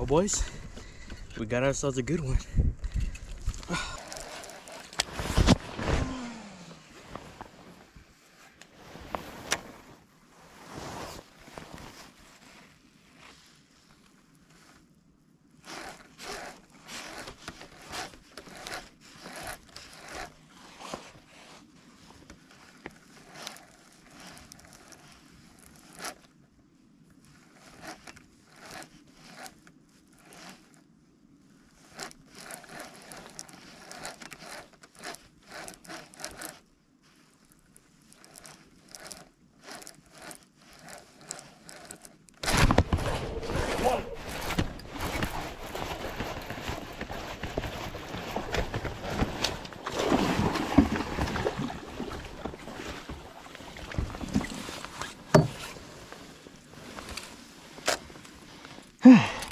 boys, we got ourselves a good one.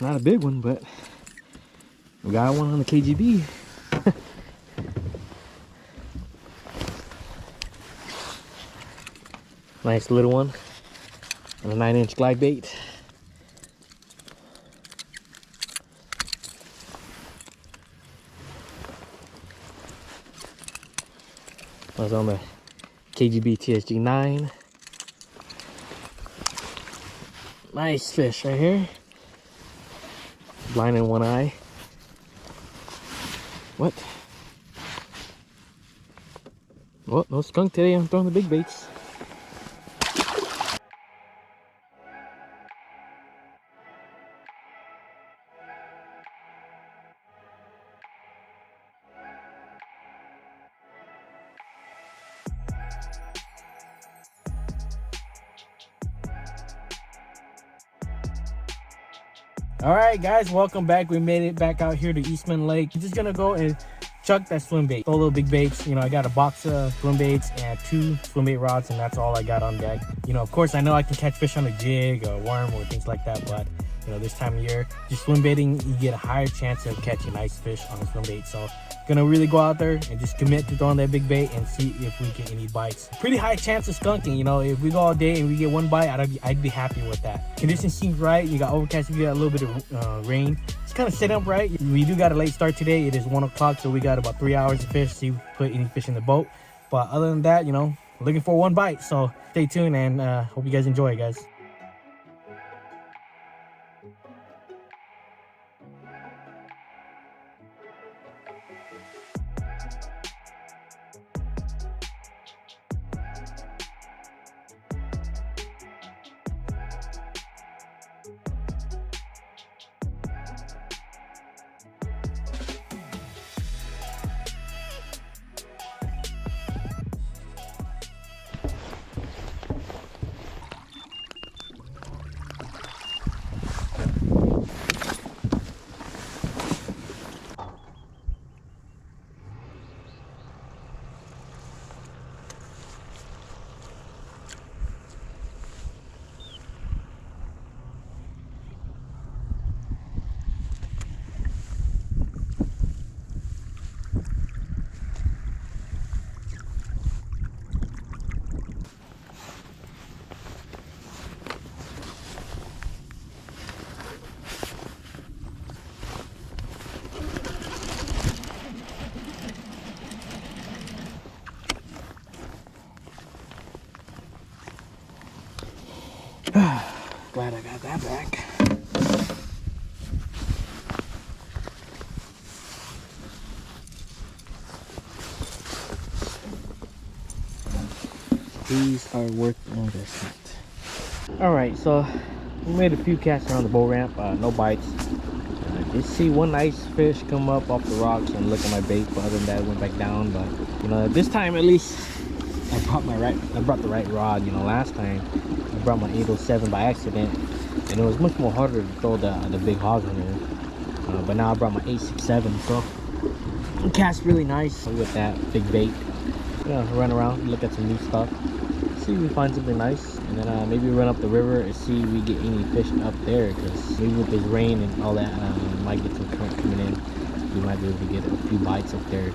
Not a big one, but we got one on the KGB. Nice little one on a 9-inch glide bait. I was on the KGB TSG 9. Nice fish right here. Blind in one eye. What? Well, no skunk today. I'm throwing the big baits. All right, guys, welcome back. We made it back out here to Eastman Lake. I'm just gonna go and chuck that swim bait. Throw little big baits. You know, I got a box of swim baits and 2 swim bait rods, and that's all I got on deck. You know, of course, I know I can catch fish on a jig or worm or things like that, but you know, this time of year, just swim baiting, you get a higher chance of catching nice fish on a swim bait. So gonna really go out there and just commit to throwing that big bait and see if we get any bites. Pretty high chance of skunking. You know, if we go all day and we get 1 bite, I'd be happy with that. Conditions seem right. You got overcast, you got a little bit of rain. It's kind of set up right. We do got a late start today. It is 1 o'clock, so we got about 3 hours to fish, see if we put any fish in the boat. But other than that, you know, looking for 1 bite. So stay tuned and hope you guys enjoy it, guys. Glad I got that back. These are worth the investment. Alright, so we made a few casts around the boat ramp, no bites. Did see 1 nice fish come up off the rocks and look at my bait, but other than that, it went back down. But you know, this time at least I brought the right rod. You know, last time I brought my 807 by accident, and it was much more harder to throw the big hogs in there. But now I brought my 867, so it casts really nice with that big bait. Run around, look at some new stuff, see if we find something nice, and then maybe run up the river and see if we get any fish up there. Because maybe with this rain and all that, might get some current coming in. We might be able to get a few bites up there.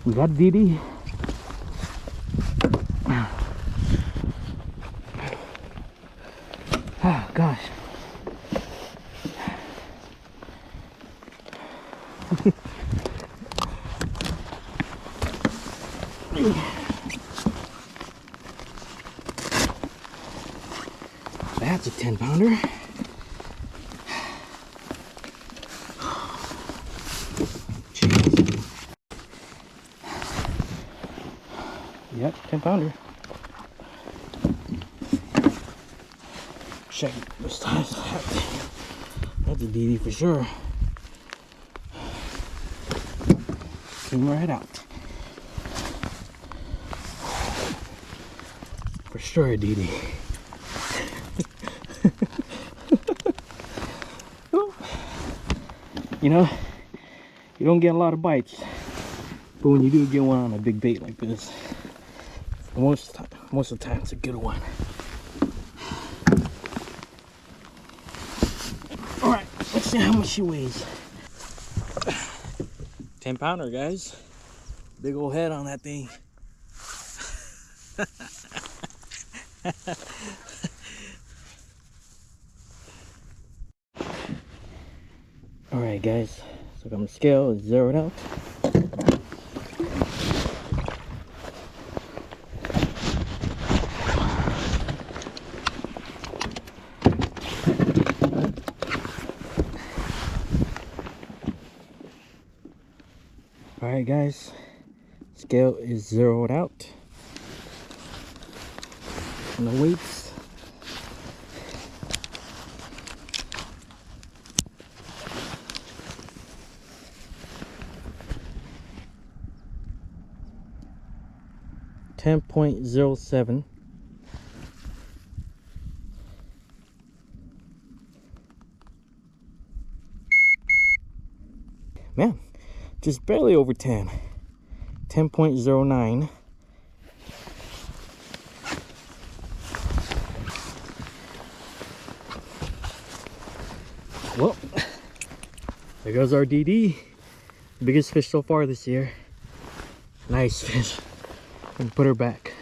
We got DD. Oh gosh. That's a 10-pounder. Jeez. Yep, 10-pounder. Check this time. That's a DD for sure. Came right out. For sure a DD. You know, you don't get a lot of bites, but when you do get one on a big bait like this, most of the time it's a good one. All right, let's see how much she weighs. 10-pounder, guys. Big old head on that thing. All right, guys. So I'm scale is zeroed out. All right, guys. Scale is zeroed out. And the weights. .07. Man, just barely over 10. 10.09. Well, there goes our DD. Biggest fish so far this year. Nice fish. And put her back.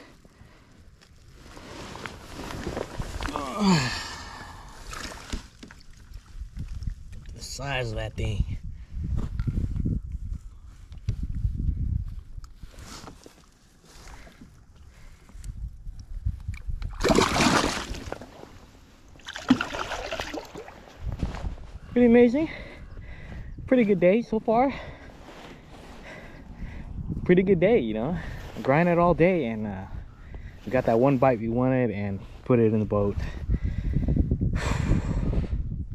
The size of that thing. Pretty amazing. Pretty good day so far. Pretty good day, you know. Grinded all day, and we got that one bite we wanted and put it in the boat.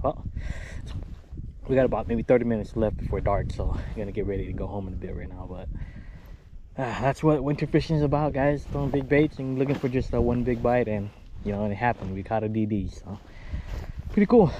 Well, we got about maybe 30 minutes left before dark, so I'm gonna get ready to go home in a bit right now. But that's what winter fishing is about, guys. Throwing big baits and looking for just one big bite, and you know, it happened. We caught a DD, so pretty cool.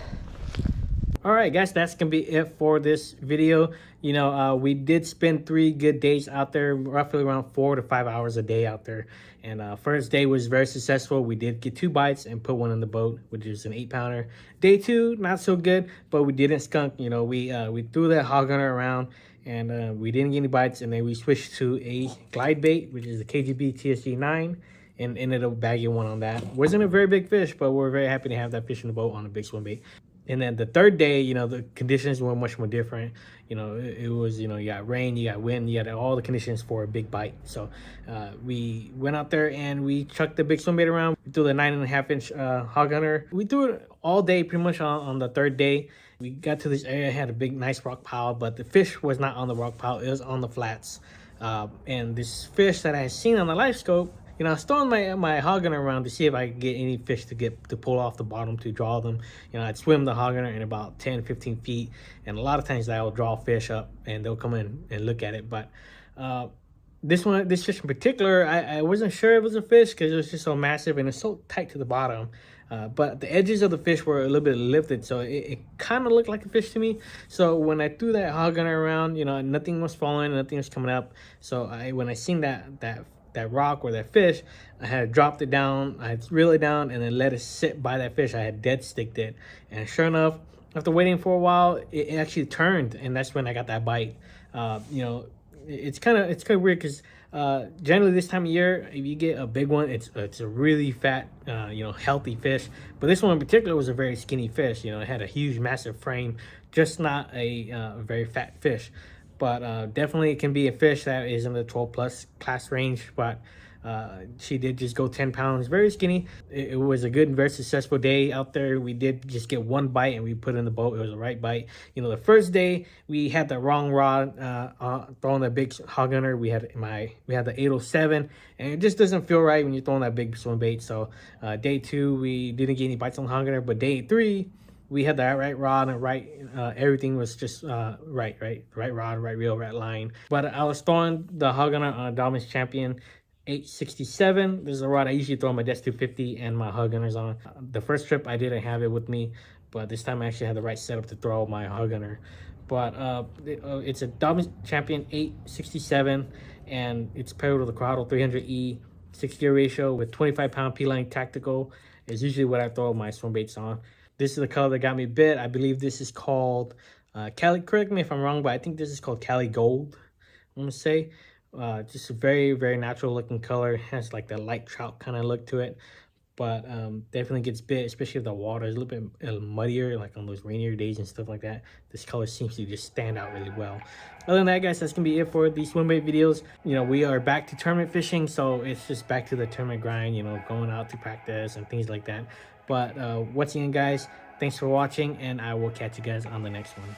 All right, guys, that's gonna be it for this video. You know, we did spend 3 good days out there, roughly around 4 to 5 hours a day out there. And first day was very successful. We did get 2 bites and put one in the boat, which is an 8-pounder. Day 2, not so good, but we didn't skunk. You know, we threw that hog gunner around, and we didn't get any bites. And then we switched to a glide bait, which is the KGB TSG 9, and ended up bagging one on that. Wasn't a very big fish, but we're very happy to have that fish in the boat on a big swim bait. And then the third day, you know, the conditions were much more different. You know, it was, you know, you got rain, you got wind, you got all the conditions for a big bite. So we went out there and we chucked the big swim bait around. We threw the 9.5-inch hog hunter. We threw it all day, pretty much on the third day. We got to this area, had a big, nice rock pile, but the fish was not on the rock pile. It was on the flats. And this fish that I had seen on the live scope, you know, I was throwing my hog gunner around to see if I could get any fish to pull off the bottom to draw them. You know, I'd swim the hog gunner in about 10, 15 feet. And a lot of times I'll draw fish up and they'll come in and look at it. But this fish in particular, I wasn't sure it was a fish because it was just so massive and it's so tight to the bottom. But the edges of the fish were a little bit lifted, so it kind of looked like a fish to me. So when I threw that hog gunner around, you know, nothing was falling, nothing was coming up. So when I seen that rock or that fish, I had dropped it down, I had reeled it down, and then let it sit by that fish. I had dead sticked it, and sure enough, after waiting for a while, it actually turned, and that's when I got that bite. You know, it's kind of weird because generally this time of year, if you get a big one, it's a really fat, healthy fish. But this one in particular was a very skinny fish. You know, it had a huge, massive frame, just not a very fat fish. But definitely it can be a fish that is in the 12 plus class range. But she did just go 10 pounds, very skinny. It was a good and very successful day out there. We did just get one bite and we put it in the boat. It was the right bite. You know, the first day we had the wrong rod, throwing that big hog hunter. We had the 807, and it just doesn't feel right when you're throwing that big swim bait. So day 2 we didn't get any bites on the hog hunter, but day 3 we had the right rod and right everything was just right rod, right reel, right line. But I was throwing the hog hunter on a Dominus Champion 867. This is a rod I usually throw my Desk 250 and my hug hunters on. The first trip I didn't have it with me, but this time I actually had the right setup to throw my hug hunter. But it's a Dominus Champion 867, and it's paired with a Corrado 300E 6-gear ratio with 25-pound P-line tactical is usually what I throw my swim baits on. This is the color that got me bit. I believe this is called Cali. Correct me if I'm wrong, but I think this is called Cali Gold, I'm gonna say. Just a very, very natural looking color. It has like that light trout kind of look to it, but definitely gets bit, especially if the water is a little bit muddier, like on those rainier days and stuff like that. This color seems to just stand out really well. Other than that, guys, that's gonna be it for these swim bait videos. You know, we are back to tournament fishing, so it's just back to the tournament grind, you know, going out to practice and things like that. But once again, guys, thanks for watching, and I will catch you guys on the next one.